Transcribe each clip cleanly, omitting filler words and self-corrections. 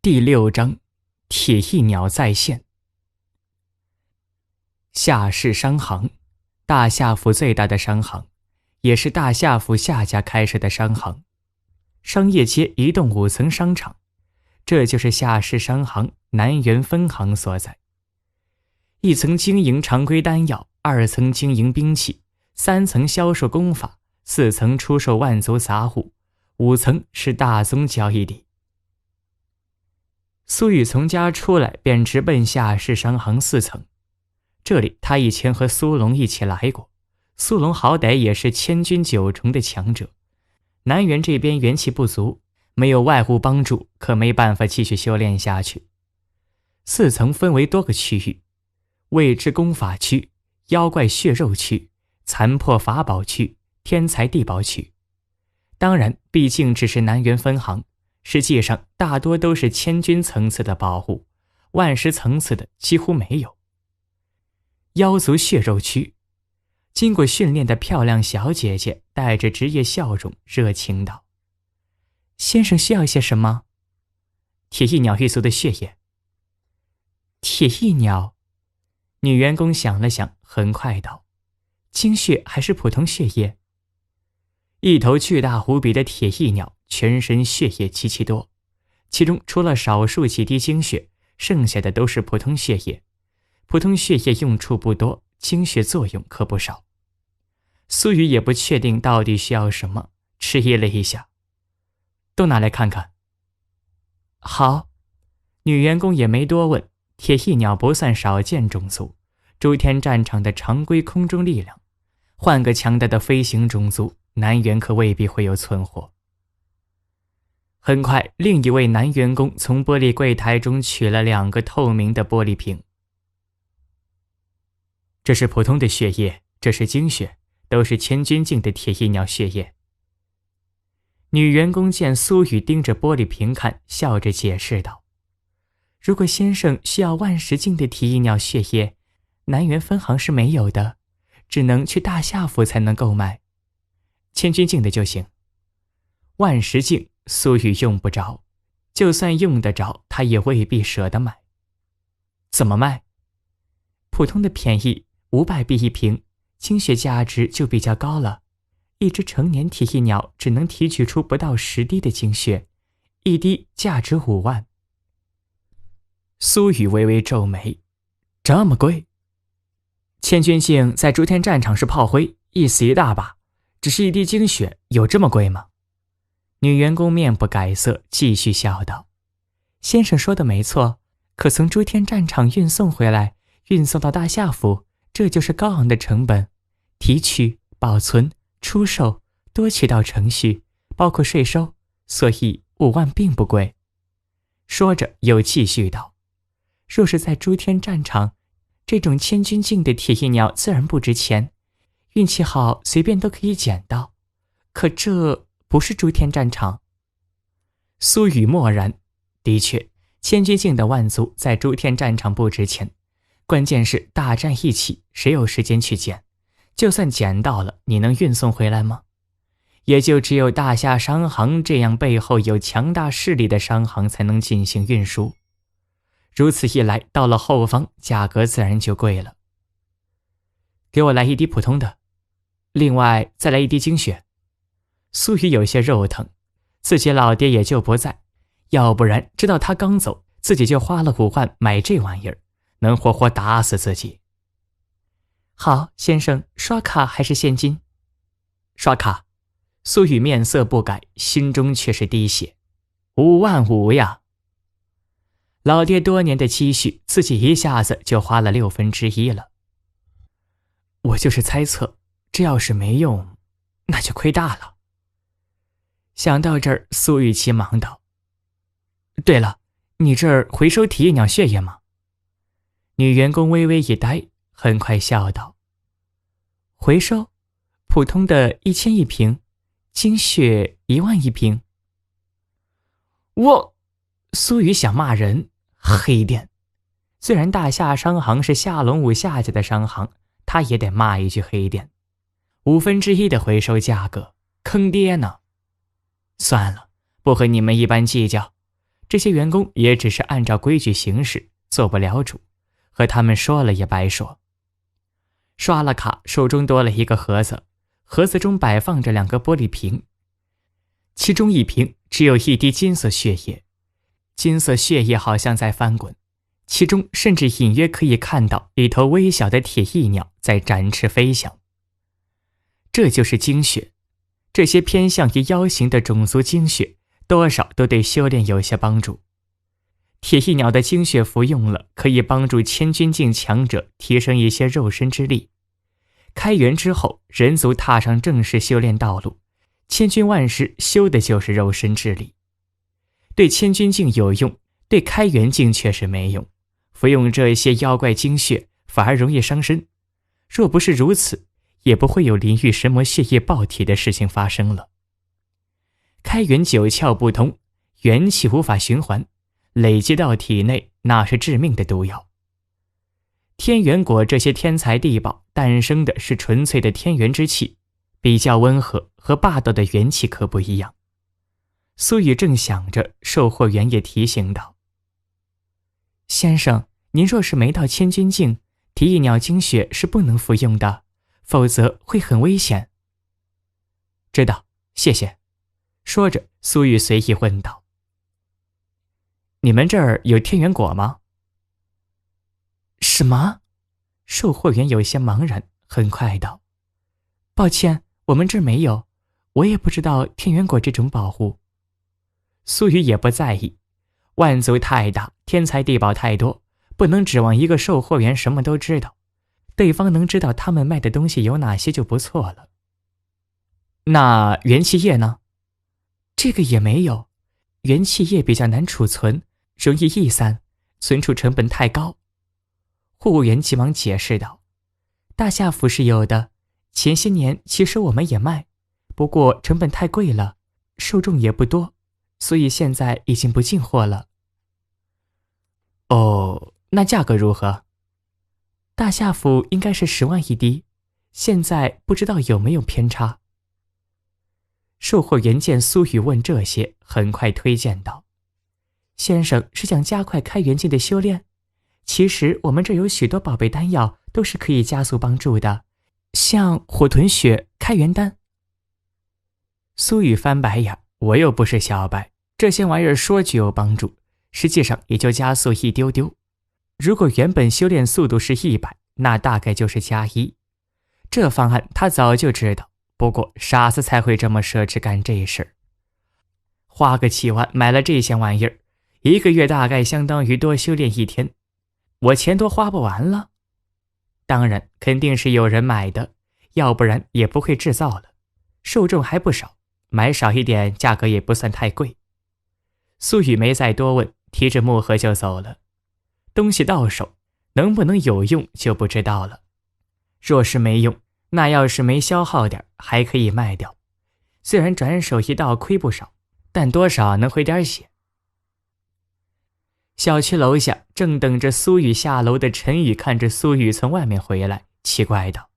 第6章，铁翼鸟再现。夏氏商行，大夏府最大的商行，也是大夏府夏家开设的商行。商业街一栋5层商场，这就是夏氏商行南园分行所在。1层经营常规丹药，2层经营兵器，3层销售功法，4层出售万族杂物，5层是大宗交易地。苏雨从家出来便直奔夏氏商行4层，这里他以前和苏龙一起来过，苏龙好歹也是千军9重的强者，南园这边元气不足，没有外物帮助，可没办法继续修炼下去。4层分为多个区域，未知功法区、妖怪血肉区、残破法宝区、天才地宝区。当然毕竟只是南园分行，实际上大多都是千军层次的宝物，万石层次的几乎没有。妖族血肉区，经过训练的漂亮小姐姐带着职业笑容热情道：先生需要些什么？铁翼鸟一族的血液。铁翼鸟？女员工想了想，很快道：精血还是普通血液？一头巨大无比的铁翼鸟，全身血液极其多，其中除了少数几滴精血，剩下的都是普通血液。普通血液用处不多，精血作用可不少。苏雨也不确定到底需要什么，迟疑了一下。都拿来看看。好，女员工也没多问，铁翼鸟不算少见种族，诸天战场的常规空中力量，换个强大的飞行种族，南园可未必会有存活。很快，另一位男员工从玻璃柜台中取了2个透明的玻璃瓶。这是普通的血液，这是精血，都是千军境的铁翼鸟血液。女员工见苏雨盯着玻璃瓶看，笑着解释道：如果先生需要万石境的铁翼鸟血液，南园分行是没有的，只能去大夏府才能购买。千军境的就行。万石境苏雨用不着，就算用得着，他也未必舍得买。怎么卖？普通的便宜，500币一瓶，精血价值就比较高了。一只成年铁翼鸟只能提取出不到10滴的精血，一滴价值5万。苏雨微微皱眉，这么贵？千军境在诸天战场是炮灰，一死一大把，只是一滴精血，有这么贵吗？女员工面不改色，继续笑道：先生说的没错，可从诸天战场运送回来，运送到大夏府，这就是高昂的成本，提取、保存、出售多渠道程序，包括税收，所以5万并不贵。说着又继续道：若是在诸天战场，这种千军境的铁翼鸟自然不值钱，运气好随便都可以捡到，可这不是诸天战场。苏雨默然，的确，千军境的万族在诸天战场不值钱，关键是大战一起，谁有时间去捡？就算捡到了，你能运送回来吗？也就只有大夏商行这样背后有强大势力的商行才能进行运输。如此一来，到了后方，价格自然就贵了。给我来1滴普通的，另外再来1滴精血。苏雨有些肉疼，自己老爹也就不在，要不然知道他刚走，自己就花了5万买这玩意儿，能活活打死自己。好，先生，刷卡还是现金？刷卡。苏雨面色不改，心中却是滴血。5万5呀！老爹多年的积蓄，自己一下子就花了1/6了。我就是猜测，这要是没用，那就亏大了。想到这儿，苏雨急忙道：对了，你这儿回收铁翼鸟血液吗？女员工微微一呆，很快笑道：回收？普通的1000一瓶，精血1万一瓶。苏雨想骂人，黑店。虽然大夏商行是夏龙武夏家的商行，他也得骂一句黑店。1/5的回收价格，坑爹呢。算了，不和你们一般计较，这些员工也只是按照规矩行事，做不了主，和他们说了也白说。刷了卡，手中多了一个盒子，盒子中摆放着2个玻璃瓶，其中一瓶只有一滴金色血液，金色血液好像在翻滚，其中甚至隐约可以看到一头微小的铁翼鸟在展翅飞翔。这就是精血，这些偏向于妖形的种族精血，多少都对修炼有些帮助。铁翼鸟的精血服用了，可以帮助千钧境强者提升一些肉身之力。开元之后，人族踏上正式修炼道路，千钧万实修的就是肉身之力。对千钧境有用，对开元境确实没用。服用这些妖怪精血，反而容易伤身。若不是如此，也不会有淋浴神魔血液爆体的事情发生了。开元九窍不通，元气无法循环，累积到体内，那是致命的毒药。天元果这些天材地宝诞生的是纯粹的天元之气，比较温和，和霸道的元气可不一样。苏雨正想着，售货员也提醒道：“先生，您若是没到千钧境，铁翼鸟精血是不能服用的，否则会很危险。”“知道，谢谢。”说着，苏雨随意问道：“你们这儿有天元果吗？”“什么？”售货员有些茫然，很快道：“抱歉，我们这儿没有，我也不知道天元果这种宝物。”苏雨也不在意，万族太大，天才地宝太多，不能指望一个售货员什么都知道，对方能知道他们卖的东西有哪些就不错了。“那元气液呢？”“这个也没有，元气液比较难储存，容易逸散，存储成本太高。”货物员急忙解释道：“大夏府是有的，前些年其实我们也卖，不过成本太贵了，受众也不多，所以现在已经不进货了。”“哦，那价格如何？”“大夏府应该是10万一滴，现在不知道有没有偏差。”售货员见苏雨问这些，很快推荐道：“先生是想加快开元境的修炼？其实我们这有许多宝贝丹药都是可以加速帮助的，像火豚血、开元丹。”苏雨翻白眼：“我又不是小白，这些玩意儿说具有帮助，实际上也就加速一丢丢。如果原本修炼速度是100，那大概就是加1。这方案他早就知道，不过傻子才会这么奢侈干这事儿。花个7万买了这些玩意儿，1个月大概相当于多修炼1天，我钱都花不完了。当然肯定是有人买的，要不然也不会制造了，受众还不少，买少一点价格也不算太贵。”苏雨没再多问，提着木盒就走了。东西到手，能不能有用就不知道了。若是没用，那要是没消耗点还可以卖掉，虽然转手一道亏不少，但多少能回点血。小区楼下正等着苏雨下楼的陈宇看着苏雨从外面回来，奇怪道：“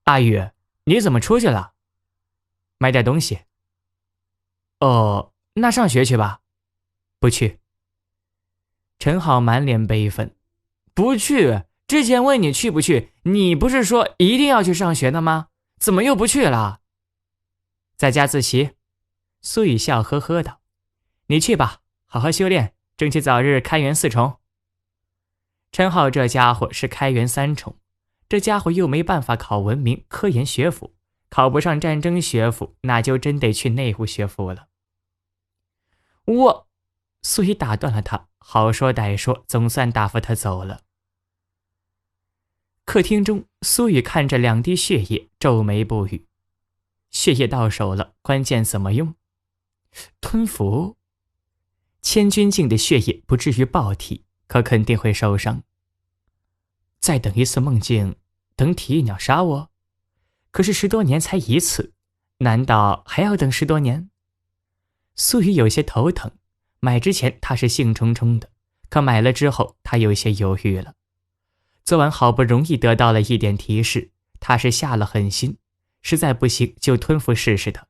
阿宇，你怎么出去了？”“买点东西。”“哦，那上学去吧。”“不去。”陈浩满脸悲愤：“不去？之前问你去不去，你不是说一定要去上学的吗？怎么又不去了？”“在家自习。”苏雨笑呵呵道：“你去吧，好好修炼，争取早日开元4重。”陈浩这家伙是开元3重，这家伙又没办法考文明科研学府，考不上战争学府，那就真得去内务学府了。“我……”苏雨打断了他，好说歹说，总算打发他走了。客厅中，苏雨看着2滴血液，皱眉不语。血液到手了，关键怎么用？吞服？千钧境的血液不至于爆体，可肯定会受伤。再等一次梦境，等铁翼鸟杀我？可是10多年才一次，难道还要等10多年？苏雨有些头疼，买之前他是兴冲冲的，可买了之后他有些犹豫了。昨晚好不容易得到了一点提示，他是下了狠心，实在不行就吞服试试的。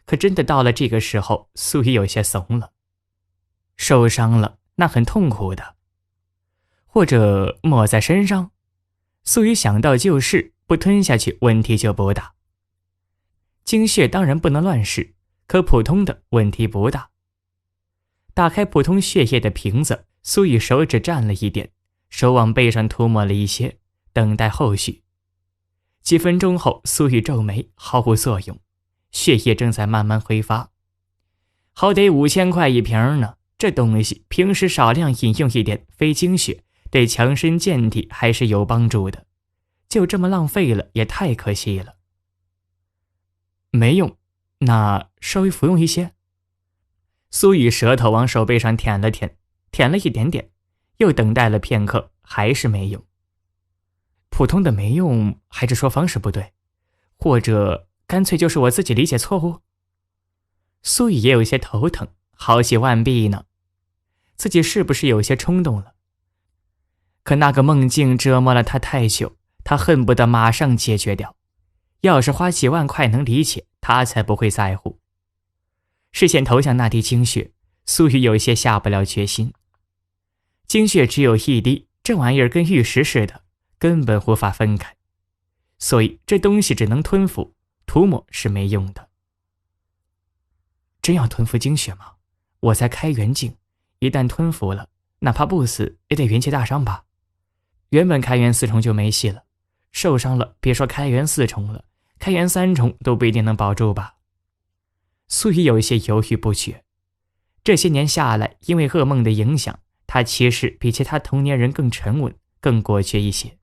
可真的到了这个时候，苏雨有些怂了。受伤了那很痛苦的，或者抹在身上。苏雨想到旧事，不吞下去问题就不大。经血当然不能乱使，可普通的问题不大。打开普通血液的瓶子，苏雨手指蘸了一点，手往背上涂抹了一些，等待后续。几分钟后，苏雨皱眉，毫无作用，血液正在慢慢挥发。好得5000块一瓶呢，这东西平时少量饮用一点非经血，对强身健体还是有帮助的，就这么浪费了也太可惜了。没用，那稍微服用一些。苏雨舌头往手背上舔了舔，舔了一点点，又等待了片刻，还是没用。普通的没用，还是说方式不对，或者干脆就是我自己理解错误？苏雨也有些头疼，好几万币呢，自己是不是有些冲动了？可那个梦境折磨了他太久，他恨不得马上解决掉。要是花几万块能理解，他才不会在乎。视线投向那滴精血，苏雨有些下不了决心。精血只有1滴，这玩意儿跟玉石似的，根本无法分开，所以这东西只能吞服，涂抹是没用的。真要吞服精血吗？我才开元境，一旦吞服了，哪怕不死也得元气大伤吧。原本开元4重就没戏了，受伤了别说开元4重了，开元3重都不一定能保住吧。苏雨有一些犹豫不决。这些年下来，因为噩梦的影响，他其实比其他同年人更沉稳，更果决一些。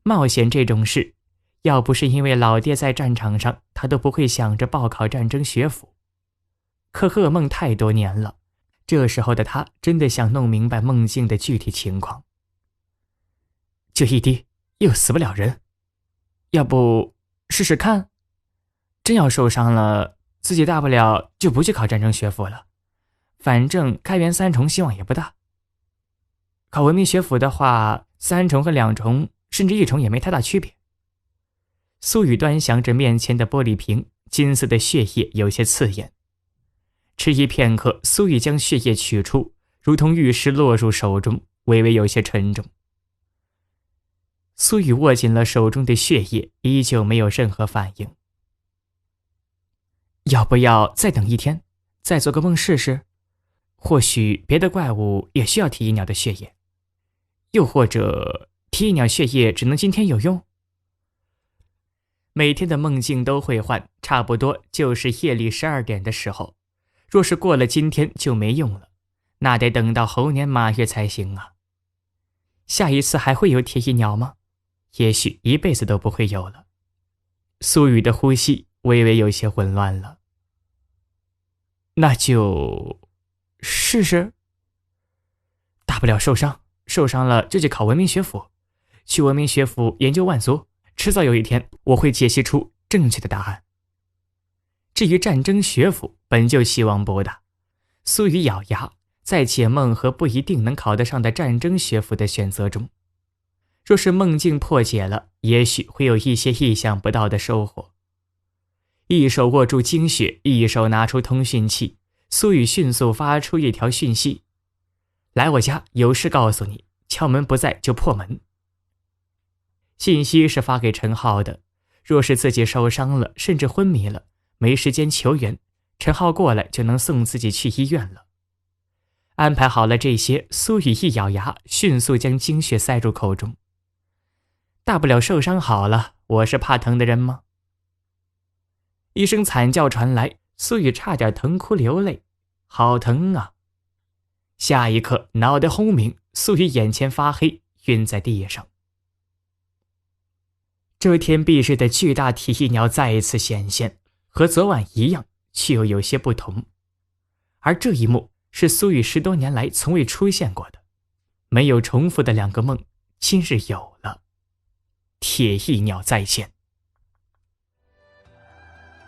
冒险这种事，要不是因为老爹在战场上，他都不会想着报考战争学府。可噩梦太多年了，这时候的他真的想弄明白梦境的具体情况。就1滴，又死不了人，要不试试看？真要受伤了，自己大不了就不去考战争学府了，反正开元3重希望也不大。考文明学府的话，3重和2重甚至1重也没太大区别。苏雨端详着面前的玻璃瓶，金色的血液有些刺眼。迟疑片刻，苏雨将血液取出，如同玉石落入手中，微微有些沉重。苏雨握紧了手中的血液，依旧没有任何反应。要不要再等1天，再做个梦试试？或许别的怪物也需要铁翼鸟的血液，又或者铁翼鸟血液只能今天有用。每天的梦境都会换，差不多就是夜里12点的时候。若是过了今天就没用了，那得等到猴年马月才行啊。下一次还会有铁翼鸟吗？也许一辈子都不会有了。苏雨的呼吸微微有些混乱了。那就试试。大不了受伤，受伤了就去考文明学府，去文明学府研究万族，迟早有一天我会解析出正确的答案。至于战争学府，本就希望不大。苏雨咬牙，在解梦和不一定能考得上的战争学府的选择中，若是梦境破解了，也许会有一些意想不到的收获。一手握住精血，一手拿出通讯器，苏雨迅速发出一条讯息：来我家，有事告诉你，敲门不在就破门。信息是发给陈浩的，若是自己受伤了，甚至昏迷了，没时间求援，陈浩过来就能送自己去医院了。安排好了这些，苏雨一咬牙，迅速将精血塞入口中。大不了受伤好了，我是怕疼的人吗？一声惨叫传来，苏雨差点疼哭流泪，好疼啊！下一刻，脑袋轰鸣，苏雨眼前发黑，晕在地上。遮天蔽日的巨大铁翼鸟再一次显现，和昨晚一样，却又有些不同。而这一幕是苏雨10多年来从未出现过的，没有重复的2个梦，今日有了。铁翼鸟再现。